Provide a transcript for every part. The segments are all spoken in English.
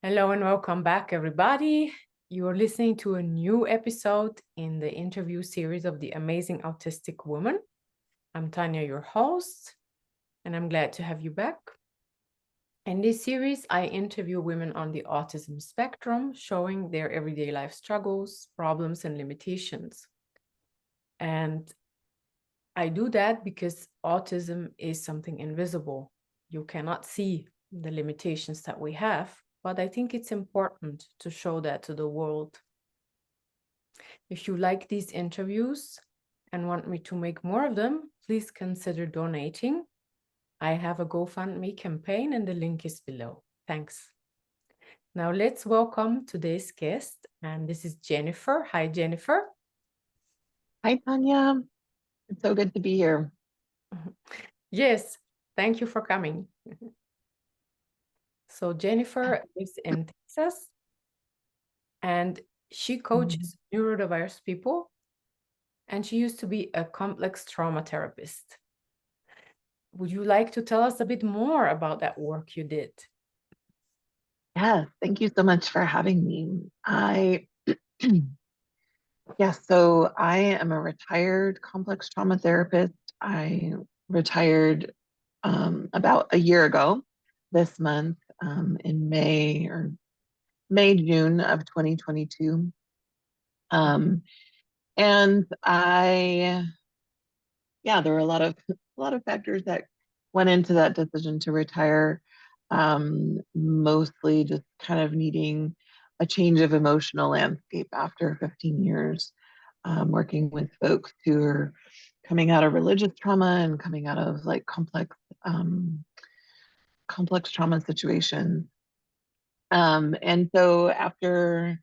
Hello and welcome back, everybody. You are listening to a new episode in the interview series of The Amazing Autistic Woman. I'm Tanya, your host, and I'm glad to have you back. In this series, I interview women on the autism spectrum, showing their everyday life struggles, problems, and limitations. And I do that because autism is something invisible. You cannot see the limitations that we have, but I think it's important to show that to the world. If you like these interviews and want me to make more of them, please consider donating. I have a GoFundMe campaign and the link is below. Thanks. Now let's welcome today's guest, and this is Jennifer. Hi, Jennifer. Hi, Tanya. It's so good to be here. Yes, thank you for coming. So Jennifer lives in Texas and she Mhm. coaches neurodiverse people, and she used to be a complex trauma therapist. Would you like to tell us a bit more about that work you did? Yes, thank you so much for having me. So I am a retired complex trauma therapist. I retired about a year ago this month, in June of 2022. Um, and there were a lot of factors that went into that decision to retire. Mostly just kind of needing a change of emotional landscape after 15 years, working with folks who are coming out of religious trauma and coming out of like complex trauma situations. And so after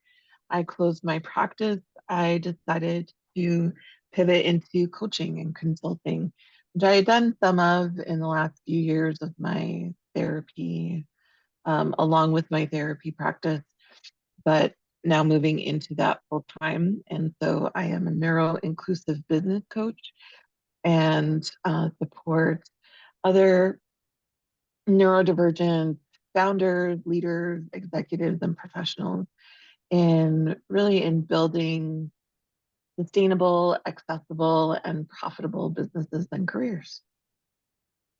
I closed my practice, I decided to pivot into coaching and consulting, which I had done some of in the last few years of my therapy, along with my therapy practice, but now moving into that full time. And so I am a neuro inclusive business coach and support other neurodivergent founders, leaders, executives, and professionals in building sustainable, accessible, and profitable businesses and careers.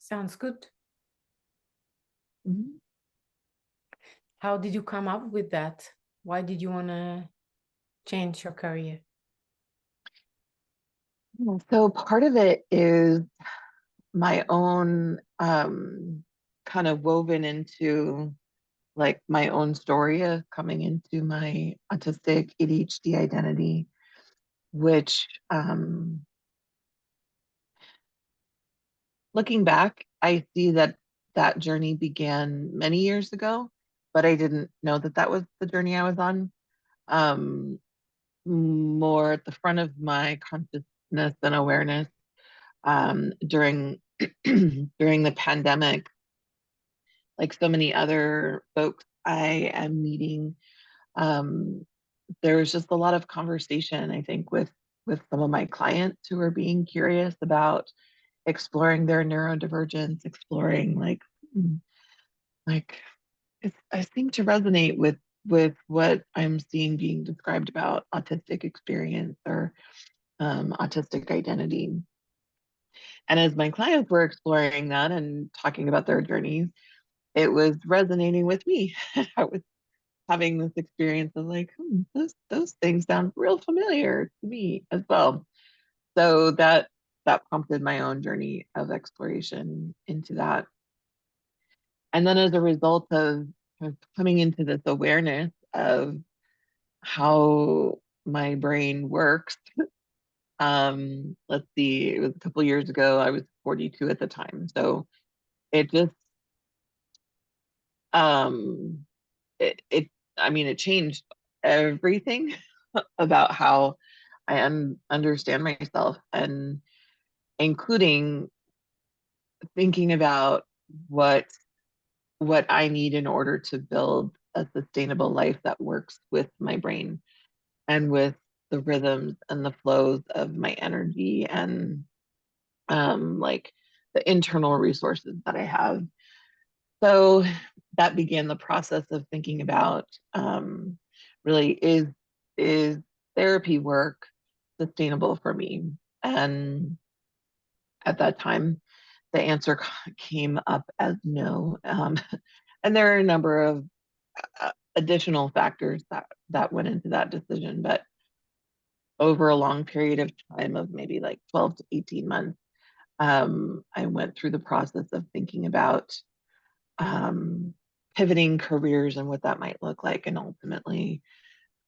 Sounds good. Mhm. How did you come up with that? Why did you want to change your career? So part of it is my own kind of woven into like my own story of coming into my autistic ADHD identity, which looking back, I see that that journey began many years ago, but I didn't know that that was the journey I was on. Um, More at the front of my consciousness and awareness, during during the pandemic, like so many other folks I am meeting, um, there was just a lot of conversation, I think, with some of my clients who are being curious about exploring their neurodivergence, exploring like I seem to resonate with what I'm seeing being described about autistic experience or autistic identity. And as my clients were exploring that and talking about their journeys, it was resonating with me. I was having this experience of like, those things sound real familiar to me as well. So that prompted my own journey of exploration into that. And then as a result of kind of coming into this awareness of how my brain works, let's see, it was a couple years ago. I was 42 at the time. So it just um it I mean it changed everything about how I understand myself, and including thinking about what what I need in order to build a sustainable life that works with my brain and with the rhythms and the flows of my energy and like the internal resources that I have. So that began the process of thinking about, really, is therapy work sustainable for me? And at that time, the answer came up as no. And there are a number of additional factors that went into that decision, but over a long period of time of maybe like 12 to 18 months, I went through the process of thinking about, um, pivoting careers and what that might look like. And ultimately,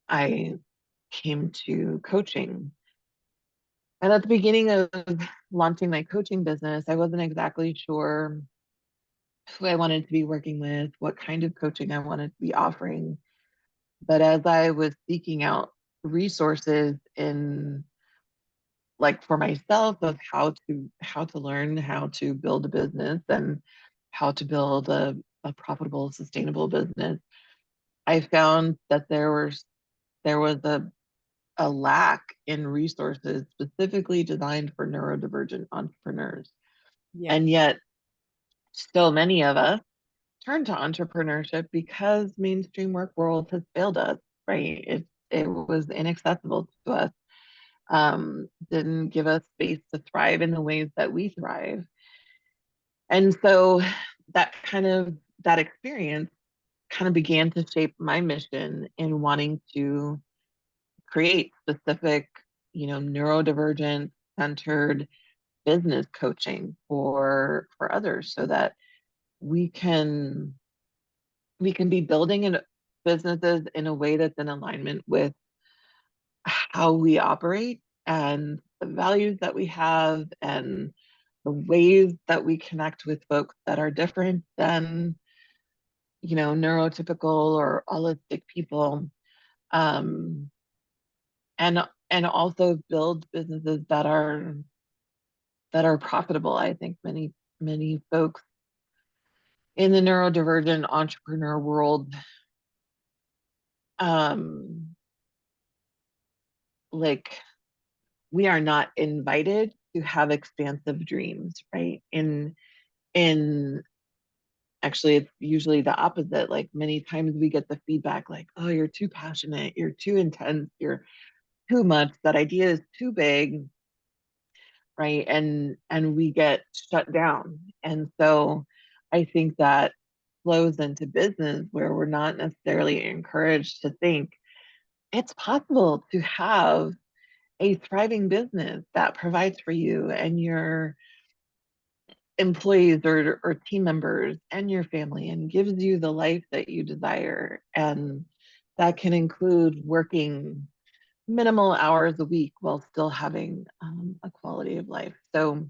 I came to coaching. And at the beginning of launching my coaching business, I wasn't exactly sure who I wanted to be working with, what kind of coaching I wanted to be offering. But as I was seeking out resources in, like, for myself, of how to learn how to build a business and how to build a profitable, sustainable business, I found that there was a lack in resources specifically designed for neurodivergent entrepreneurs. Yeah. And yet still many of us turn to entrepreneurship because mainstream work world has failed us, right? It was inaccessible to us, didn't give us space to thrive in the ways that we thrive. And so that experience kind of began to shape my mission in wanting to create specific, neurodivergent centered business coaching for others, so that we can we can be building businesses in a way that's in alignment with how we operate and the values that we have and the ways that we connect with folks that are different than, neurotypical or holistic people. um, and also build businesses that are profitable. I think many folks in the neurodivergent entrepreneur world, um, like, we are not invited to have expansive dreams, right? In actually, it's usually the opposite. Like, many times we get the feedback like, "Oh, you're too passionate, you're too intense, you're too much. That idea is too big." Right? And we get shut down. And so I think that flows into business, where we're not necessarily encouraged to think it's possible to have a thriving business that provides for you and your employees or team members and your family, and gives you the life that you desire. And that can include working minimal hours a week while still having, a quality of life. So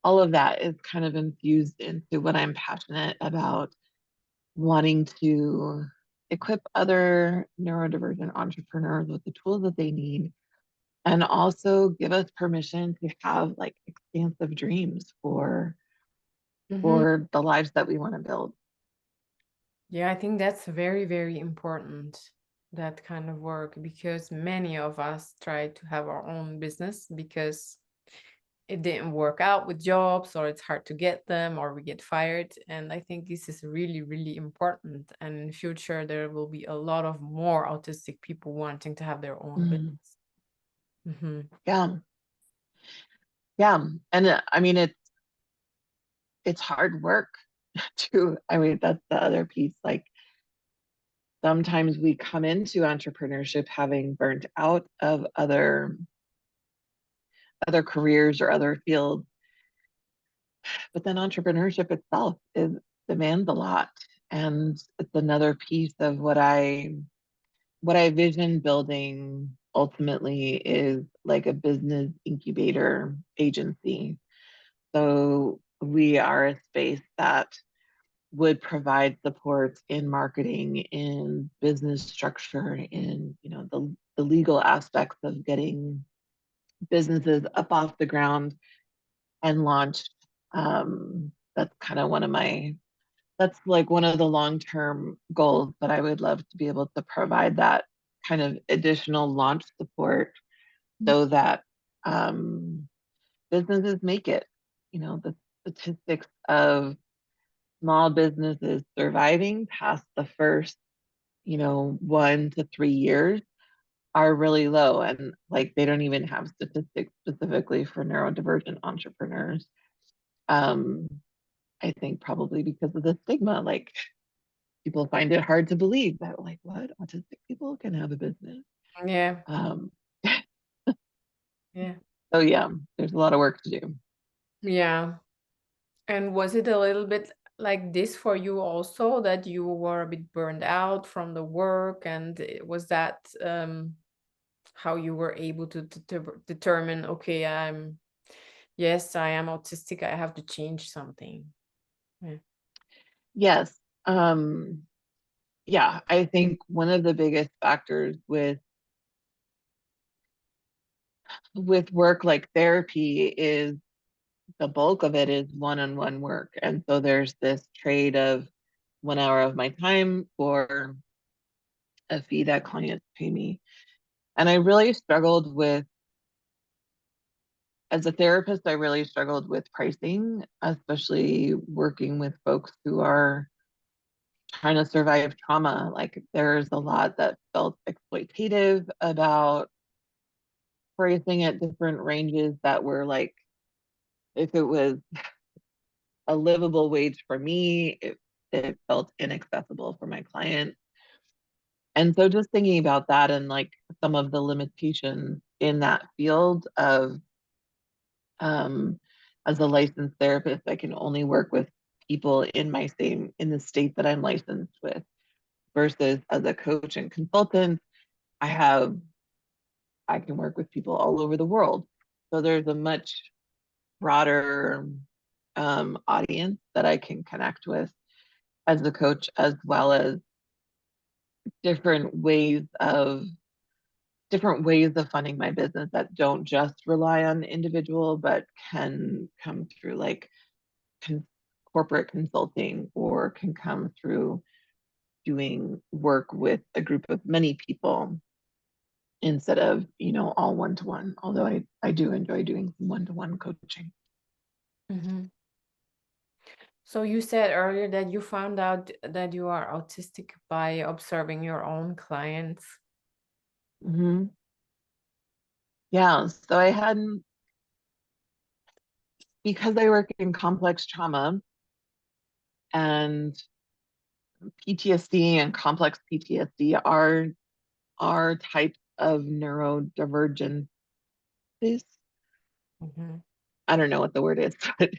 all of that is kind of infused into what I'm passionate about, wanting to equip other neurodivergent entrepreneurs with the tools that they need, and also give us permission to have, like, expansive dreams Mhm. for the lives that we want to build. Yeah, I think that's very, very important, that kind of work, because many of us try to have our own business because it didn't work out with jobs, or it's hard to get them, or we get fired. And I think this is really, really important. And in the future, there will be a lot of more autistic people wanting to have their own Mhm. business. Hmm. Yeah, yeah, and I mean, it's hard work too. I mean, that's the other piece. Like, sometimes we come into entrepreneurship having burnt out of other careers or other fields, but then entrepreneurship itself is demands a lot. And it's another piece of what I vision building ultimately, is like a business incubator agency. So we are a space that would provide support in marketing, in business structure, in, the legal aspects of getting businesses up off the ground and launched. That's kind of that's like one of the long-term goals, that I would love to be able to provide that kind of additional launch support, so that, um, businesses make it. The statistics of small businesses surviving past the first, 1 to 3 years are really low. And like they don't even have statistics specifically for neurodivergent entrepreneurs. Um, I think probably because of the stigma, like people find it hard to believe that, like, what, autistic people can have a business. Yeah. Um, Yeah. so yeah, there's a lot of work to do. Yeah. And was it a little bit like this for you also, that you were a bit burned out from the work? And was that how you were able to determine, okay, yes, I am autistic, I have to change something? Yeah. Yes. Yeah, I think one of the biggest factors with work like therapy is the bulk of it is one-on-one work. And so there's this trade of 1 hour of my time for a fee that clients pay me. And I really struggled with, as a therapist, I really struggled with pricing, especially working with folks who are trying to survive trauma. Like there's a lot that felt exploitative about pricing at different ranges that were like, if it was a livable wage for me, it felt inaccessible for my client. And so just thinking about that and like some of the limitations in that field of, um, as a licensed therapist, I can only work with people in the state that I'm licensed with, versus as a coach and consultant, I have I can work with people all over the world. So there's a much broader, audience that I can connect with as a coach, as well as different ways of funding my business that don't just rely on the individual, but can come through like con- corporate consulting, or can come through doing work with a group of many people instead of, all one-to-one. Although I do enjoy doing some one-to-one coaching. Hmm. So you said earlier that you found out that you are autistic by observing your own clients. Hmm. Yeah, so I hadn't, because I work in complex trauma, and PTSD and complex PTSD are types of neurodivergences. Hmm. I don't know what the word is, but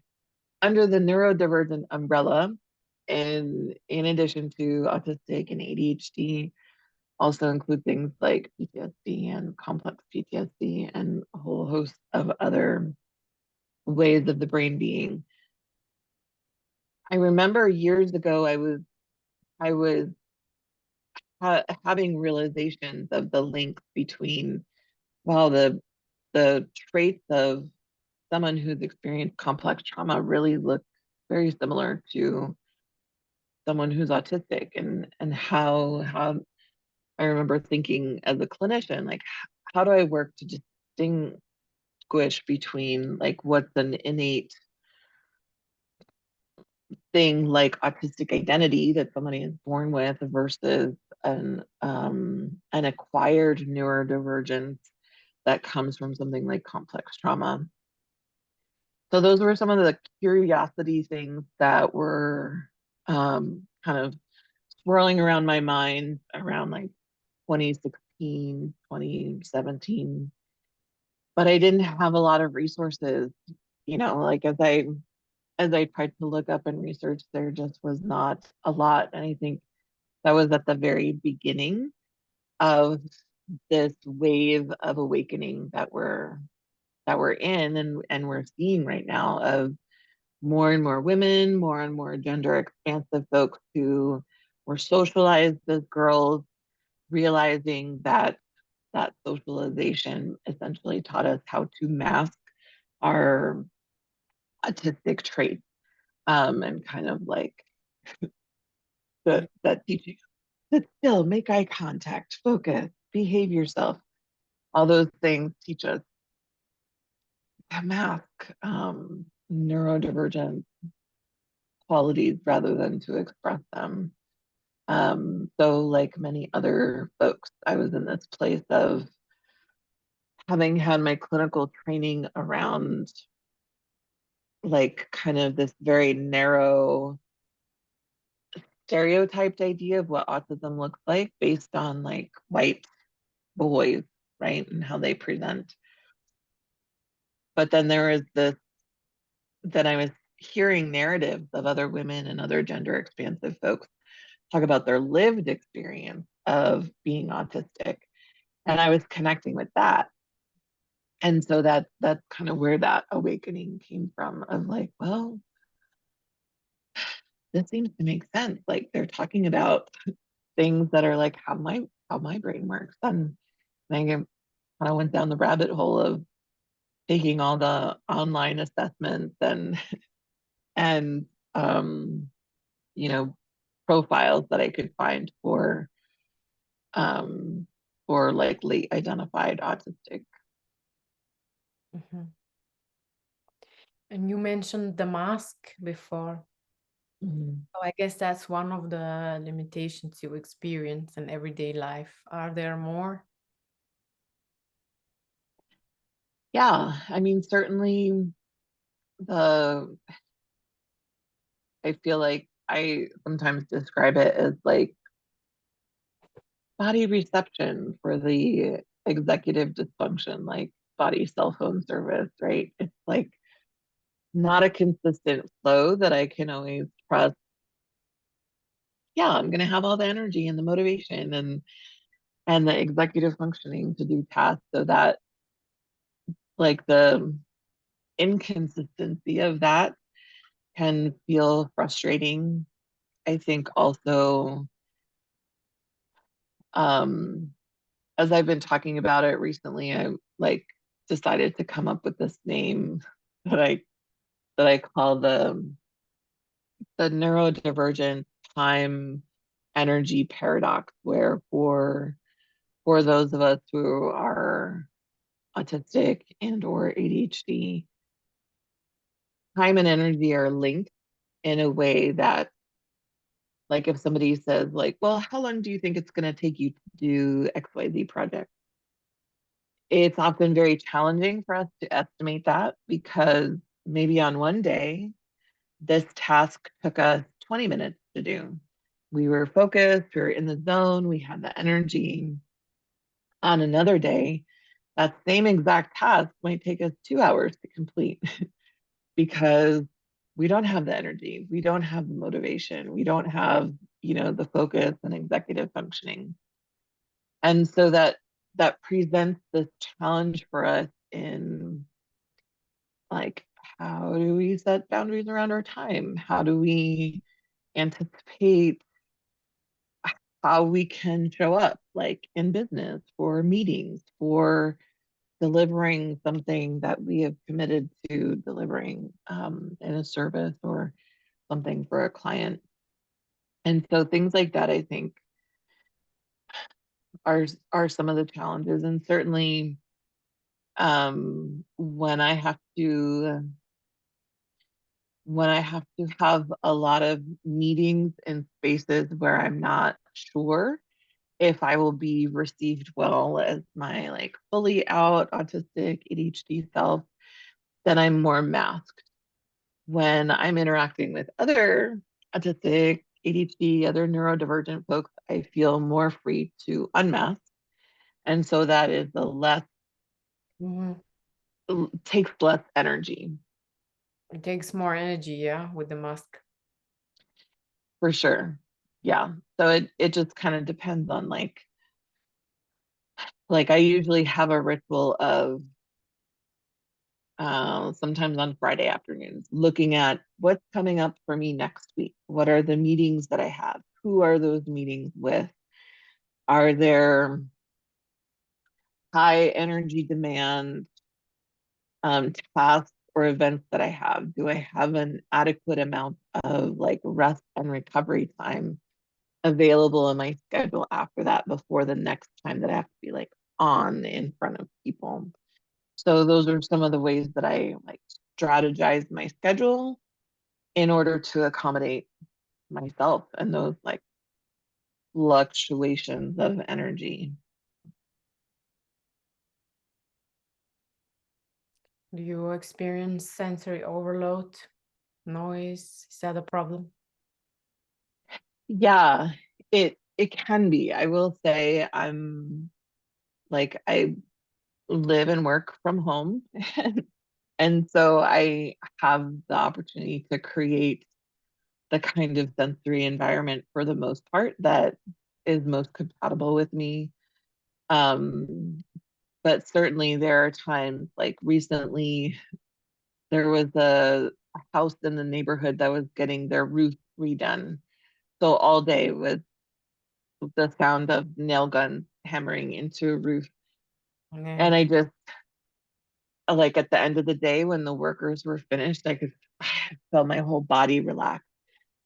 under the neurodivergent umbrella, and in addition to autistic and ADHD, also include things like PTSD and complex PTSD and a whole host of other ways of the brain being. I remember years ago, I was having realizations of the link between, well, the traits of someone who's experienced complex trauma really look very similar to someone who's autistic, and how I remember thinking as a clinician, like, how do I work to distinguish between like what's an innate thing like autistic identity that somebody is born with versus an acquired neurodivergence that comes from something like complex trauma. So those were some of the curiosity things that were, kind of swirling around my mind around like 2016, 2017. But I didn't have a lot of resources, like as I tried to look up and research, there just was not a lot. And I think that was at the very beginning of this wave of awakening that we're in, and we're seeing right now, of more and more women, more and more gender expansive folks who were socialized as girls, realizing that that socialization essentially taught us how to mask our autistic traits, and kind of like that teaching, sit still, make eye contact, focus, behave yourself. All those things teach us to mask, neurodivergent qualities rather than to express them. So like many other folks, I was in this place of having had my clinical training around like kind of this very narrow stereotyped idea of what autism looks like based on like white boys, right? And how they present. But then there is this, then I was hearing narratives of other women and other gender expansive folks talk about their lived experience of being autistic. And I was connecting with that. And so that's kind of where that awakening came from of like, well, this seems to make sense. Like they're talking about things that are like how my brain works. And I kind of went down the rabbit hole of taking all the online assessments and you know profiles that I could find um for like late identified autistic. Mhm. And you mentioned the mask before. Mhm. So I guess that's one of the limitations you experience in everyday life. Are there more? Yeah, I mean certainly the I feel like I sometimes describe it as like body reception for the executive dysfunction, like body cell phone service, right? It's like not a consistent flow that I can always trust. Yeah, I'm going to have all the energy and the motivation and the executive functioning to do tasks so that like the inconsistency of that can feel frustrating. I think also um as I've been talking about it recently, I like decided to come up with this name that I call the neurodivergent time energy paradox, where for those of us who are autistic and or ADHD, time and energy are linked in a way that like if somebody says like, well, how long do you think it's going to take you to do XYZ project? It's often very challenging for us to estimate that because maybe on one day, this task took us 20 minutes to do. We were focused, we were in the zone, we had the energy. On another day, that same exact task might take us 2 hours to complete because we don't have the energy, we don't have the motivation, we don't have, the focus and executive functioning. And so that presents this challenge for us in like how do we set boundaries around our time? How do we anticipate how we can show up like in business for meetings, for delivering something that we have committed to delivering in a service or something for a client. And so things like that, I think, are some of the challenges. And certainly when I have to have a lot of meetings in spaces where I'm not sure if I will be received well as my like fully out autistic ADHD self, then I'm more masked. When I'm interacting with other autistic, ADHD, other neurodivergent folks, I feel more free to unmask. And so that is the less, Mhm. takes less energy It takes more energy, yeah, with the mask. for sure. Yeah. So it just kind of depends on like I usually have a ritual of sometimes on Friday afternoons, looking at what's coming up for me next week. What are the meetings that I have? Who are those meetings with? Are there high energy demand tasks or events that I have? Do I have an adequate amount of like rest and recovery time available in my schedule after that before the next time that I have to be like on in front of people? So those are some of the ways that I like strategize my schedule in order to accommodate myself and those like fluctuations of energy. Do you experience sensory overload, noise? Is that a problem? Yeah, it can be. I will say I'm like I live and work from home. And so I have the opportunity to create the kind of sensory environment for the most part that is most compatible with me. Um, but certainly there are times like recently there was a house in the neighborhood that was getting their roof redone. So all day was the sound of nail guns hammering into a roof. Yeah. And I just like at the end of the day when the workers were finished, I felt my whole body relax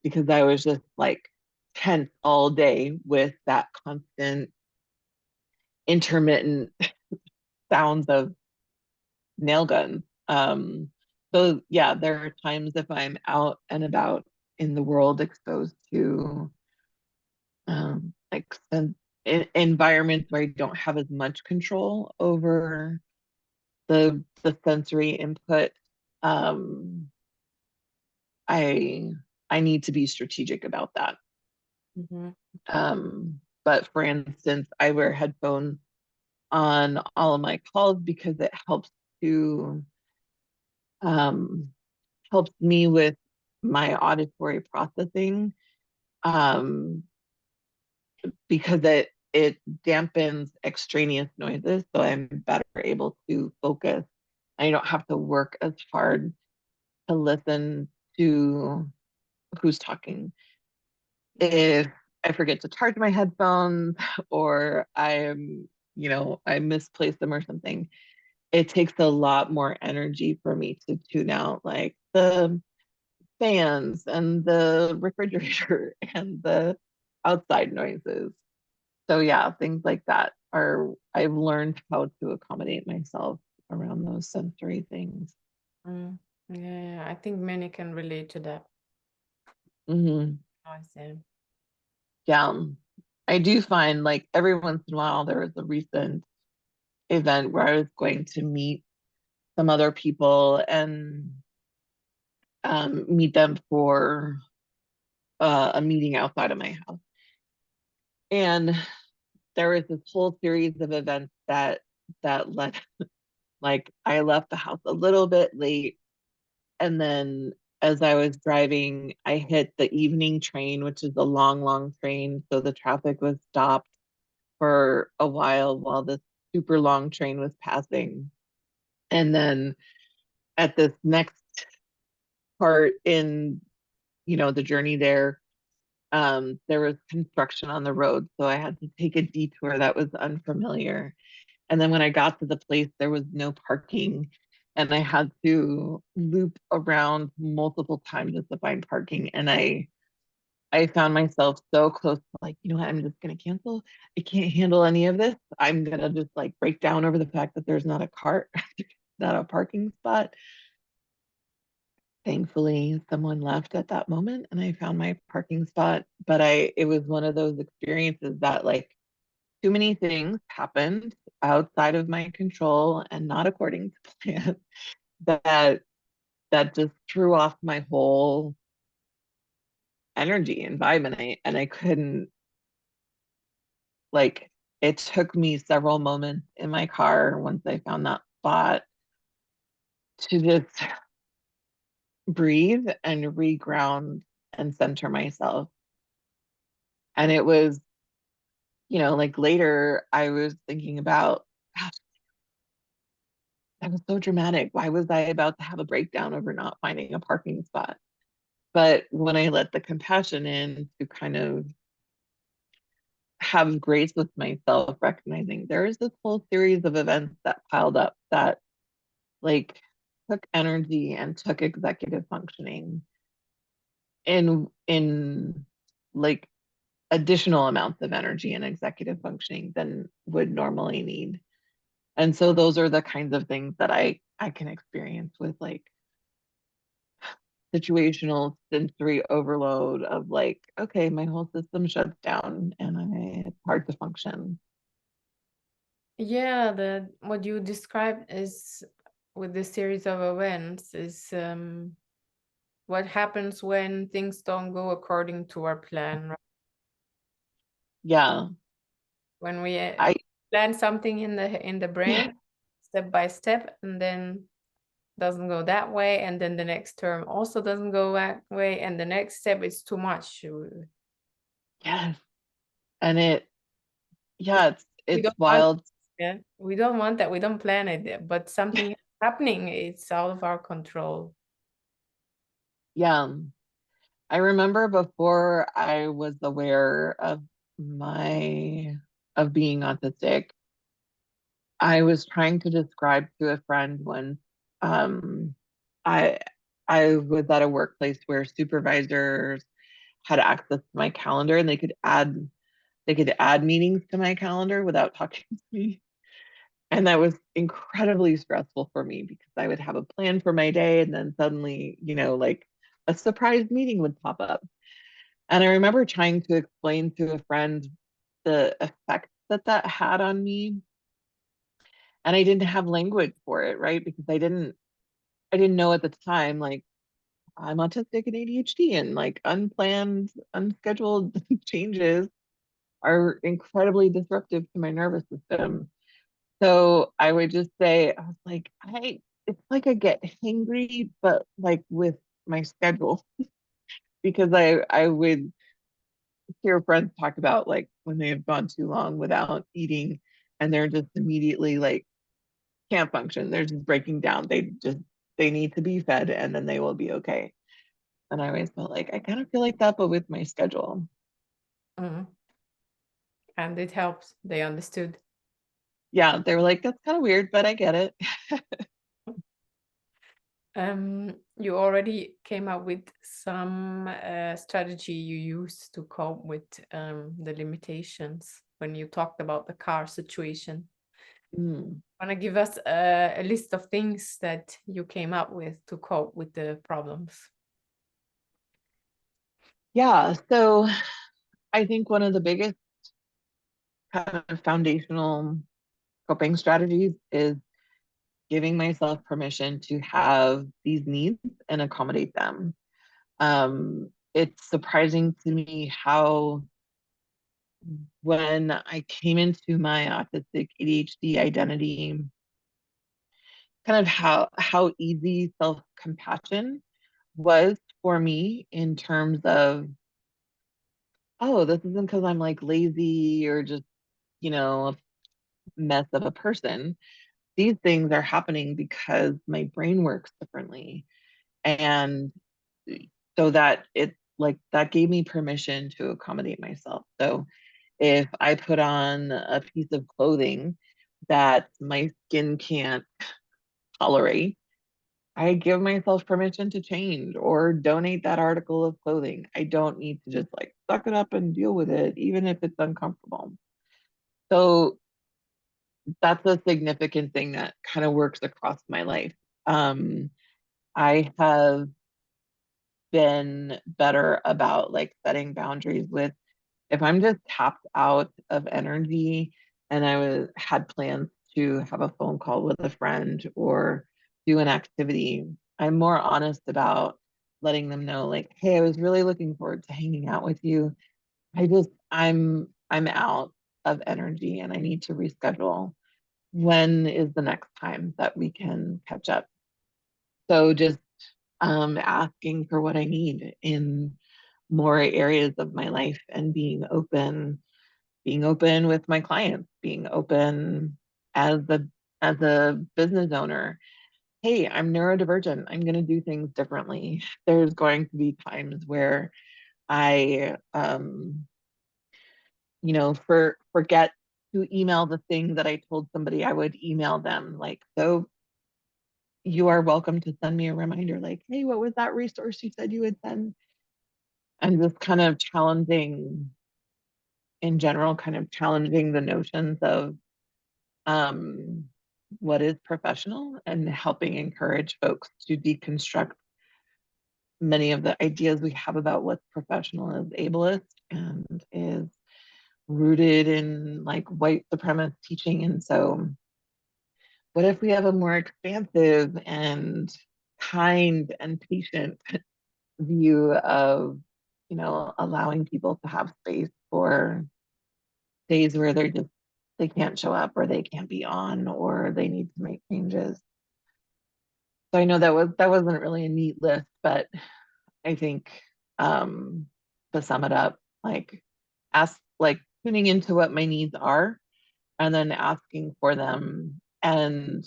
because I was just like tense all day with that constant intermittent sounds of nail guns. So yeah, there are times if I'm out and about in the world exposed to like environments where I don't have as much control over the sensory input. Um, I I need to be strategic about that. Mm-hmm. But for instance, I wear headphones on all of my calls because it to um, helps me with my auditory processing um, because it dampens extraneous noises, so I'm better able to focus. I don't have to work as hard to listen to who's talking. Yeah. If I forget to charge my headphones or I misplace them or something, it takes a lot more energy for me to tune out like the fans and the refrigerator and the outside noises. So yeah, things like that are I've learned how to accommodate myself around those sensory things. Mm. Yeah, I think many can relate to that. Hmm. I see. Yeah. I do find like every once in a while there was a recent event where I was going to meet some other people and meet them for a meeting outside of my house. And there was this whole series of events that led like I left the house a little bit late and then as I was driving, I hit the evening train, which is a long, long train. So the traffic was stopped for a while this super long train was passing. And then at this next part in, the journey there was construction on the road. So I had to take a detour that was unfamiliar. And then when I got to the place, there was no parking. And I had to loop around multiple times just to find parking. And I found myself so close to like, you know what, I'm just gonna cancel. I can't handle any of this. I'm gonna just like break down over the fact that there's not a cart, not a parking spot. Thankfully, someone left at that moment and I found my parking spot. But it was one of those experiences that like too many things happened outside of my control and not according to plan that that just threw off my whole energy and vibe and I couldn't like it took me several moments in my car once I found that spot to just breathe and reground and center myself. And it was, like later I was thinking about, gosh, that was so dramatic. Why was I about to have a breakdown over not finding a parking spot? But when I let the compassion in to kind of have grace with myself, recognizing there is this whole series of events that piled up that like took energy and took executive functioning in like additional amounts of energy and executive functioning than would normally need. And so those are the kinds of things that I can experience with like situational sensory overload of like, okay, my whole system shuts down and it's hard to function. Yeah, the what you described is with the series of events is what happens when things don't go according to our plan, right? Yeah. When we I plan something in the brain step by step, and then doesn't go that way, and then the next term also doesn't go that way, and the next step is too much. yes. And It's, yeah, we it's don't want, wild. yeah, we don't want that. We don't plan it, but something is happening. It's out of our control. Yeah. I remember before I was aware of my of being autistic, I was trying to describe to a friend when um I I was at a workplace where supervisors had access to my calendar and they could add meetings to my calendar without talking to me. And that was incredibly stressful for me because I would have a plan for my day and then suddenly, like a surprise meeting would pop up. And I remember trying to explain to a friend the effect that that had on me. And I didn't have language for it, right? Because I didn't know at the time, like I'm autistic and ADHD and like unplanned, unscheduled changes are incredibly disruptive to my nervous system. So I would just say, I was like, it's like I get hangry, but like with my schedule, because I would hear friends talk about like when they have gone too long without eating and they're just immediately like can't function. They're just breaking down. They need to be fed and then they will be okay. And I always felt like I kind of feel like that, but with my schedule. Mhm. And it helps. They understood. Yeah, they were like, that's kind of weird, but I get it. You already came up with some strategy you used to cope with the limitations when you talked about the car situation. Mm. Want to give us a list of things that you came up with to cope with the problems? Yeah, so I think one of the biggest kind of foundational coping strategies is giving myself permission to have these needs and accommodate them. It's surprising to me how when I came into my autistic ADHD identity, kind of how easy self-compassion was for me in terms of, oh, this isn't because I'm like lazy or just, a mess of a person. These things are happening because my brain works differently. And so that it like that gave me permission to accommodate myself. So if I put on a piece of clothing that my skin can't tolerate, I give myself permission to change or donate that article of clothing. I don't need to just like suck it up and deal with it, even if it's uncomfortable. So that's a significant thing that kind of works across my life. Um, I have been better about like setting boundaries with if I'm just tapped out of energy and had plans to have a phone call with a friend or do an activity, I'm more honest about letting them know like, hey, I was really looking forward to hanging out with you. I'm out of energy and I need to reschedule. When is the next time that we can catch up? So just asking for what I need in more areas of my life and being open with my clients, being open as a business owner. Hey, I'm neurodivergent. I'm going to do things differently. There's going to be times where I, forget to email the thing that I told somebody I would email them. Like, so you are welcome to send me a reminder, like, hey, what was that resource you said you would send? And just kind of challenging in general, kind of challenging the notions of um, what is professional and helping encourage folks to deconstruct many of the ideas we have about what's professional is ableist and is rooted in like white supremacist teaching. And so, what if we have a more expansive and kind and patient view of, allowing people to have space for days where they can't show up or they can't be on or they need to make changes. So I know that wasn't really a neat list, but I think um to sum it up, like tuning into what my needs are and then asking for them and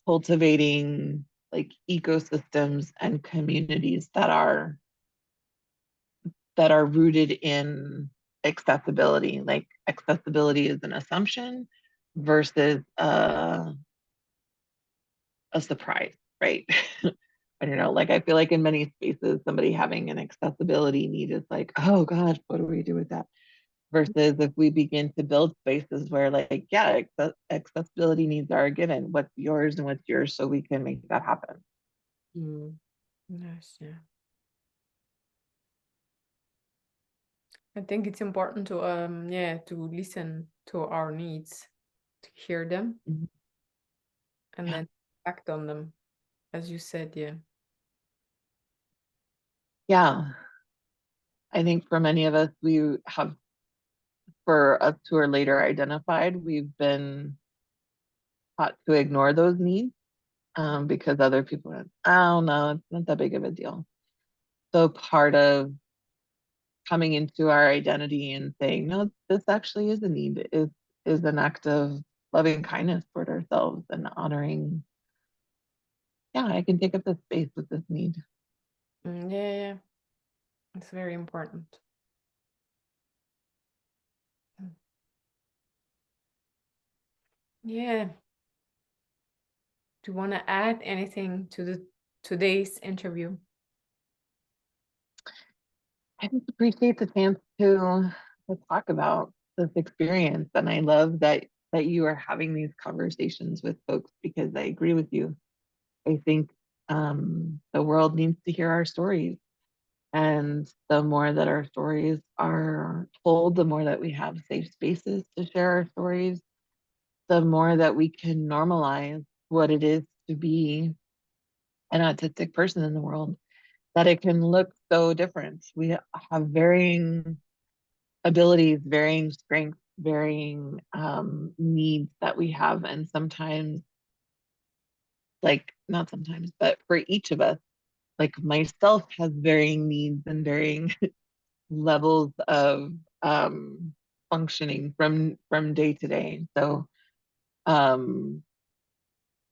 cultivating like ecosystems and communities that are rooted in accessibility. Like accessibility is an assumption versus a surprise, right? I don't know. Like I feel like in many spaces, somebody having an accessibility need is like, oh gosh, what do we do with that? Versus if we begin to build spaces where like, yeah, accessibility needs are given. What's yours and what's yours, so we can make that happen. Mm. Nice, yeah. I think it's important to to listen to our needs, to hear them, Mhm. and Yeah. then act on them, as you said, yeah. Yeah. I think for many of us, for us who are later identified, we've been taught to ignore those needs because other people are, oh no, it's not that big of a deal. So part of coming into our identity and saying, no, this actually is a need, is an act of loving kindness toward ourselves and honoring, yeah, I can take up this space with this need. Yeah, yeah. It's very important. Mm. Yeah. Do you want to add anything to the today's interview? I just appreciate the chance to talk about this experience. And I love that you are having these conversations with folks because I agree with you. I think the world needs to hear our stories. And the more that our stories are told, the more that we have safe spaces to share our stories, the more that we can normalize what it is to be an autistic person in the world, that it can look so different. We have varying abilities, varying strengths, varying needs that we have. And sometimes, like, not sometimes, but for each of us, like myself has varying needs and varying levels of functioning from day to day. So um,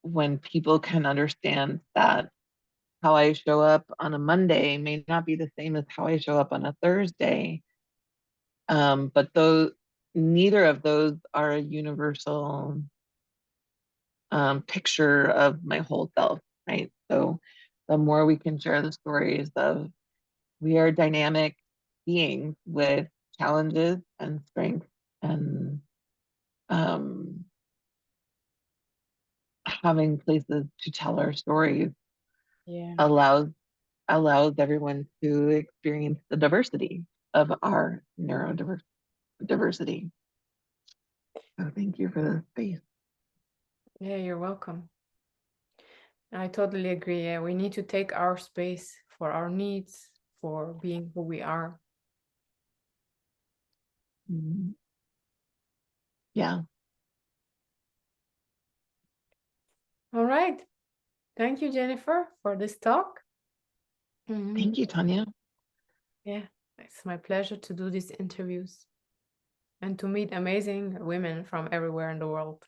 when people can understand that how I show up on a Monday may not be the same as how I show up on a Thursday, but those neither of those are a universal picture of my whole self, right? So the more we can share the stories of we are dynamic beings with challenges and strengths and um, having places to tell our stories Yeah. allows everyone to experience the diversity of our neurodiversity. So thank you for the space. Yeah, you're welcome. I totally agree. Yeah, we need to take our space for our needs, for being who we are. Mhm. Yeah. All right. Thank you, Jennifer, for this talk. Thank you, Tanya. Yeah, it's my pleasure to do these interviews and to meet amazing women from everywhere in the world.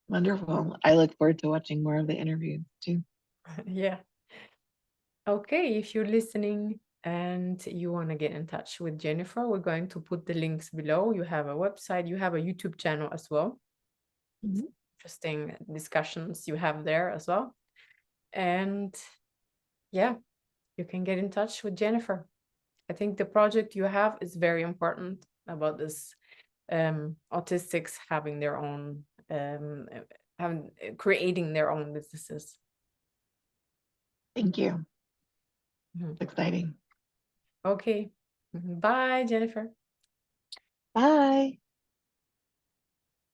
Wonderful. I look forward to watching more of the interviews too. Yeah. Okay, if you're listening and you want to get in touch with Jennifer, we're going to put the links below. You have a website, you have a YouTube channel as well. Mhm. Interesting discussions you have there as well. And yeah, you can get in touch with Jennifer. I think the project you have is very important about this autistics having their own having creating their own businesses. Thank you. It's exciting. Okay. Bye, Jennifer. Bye.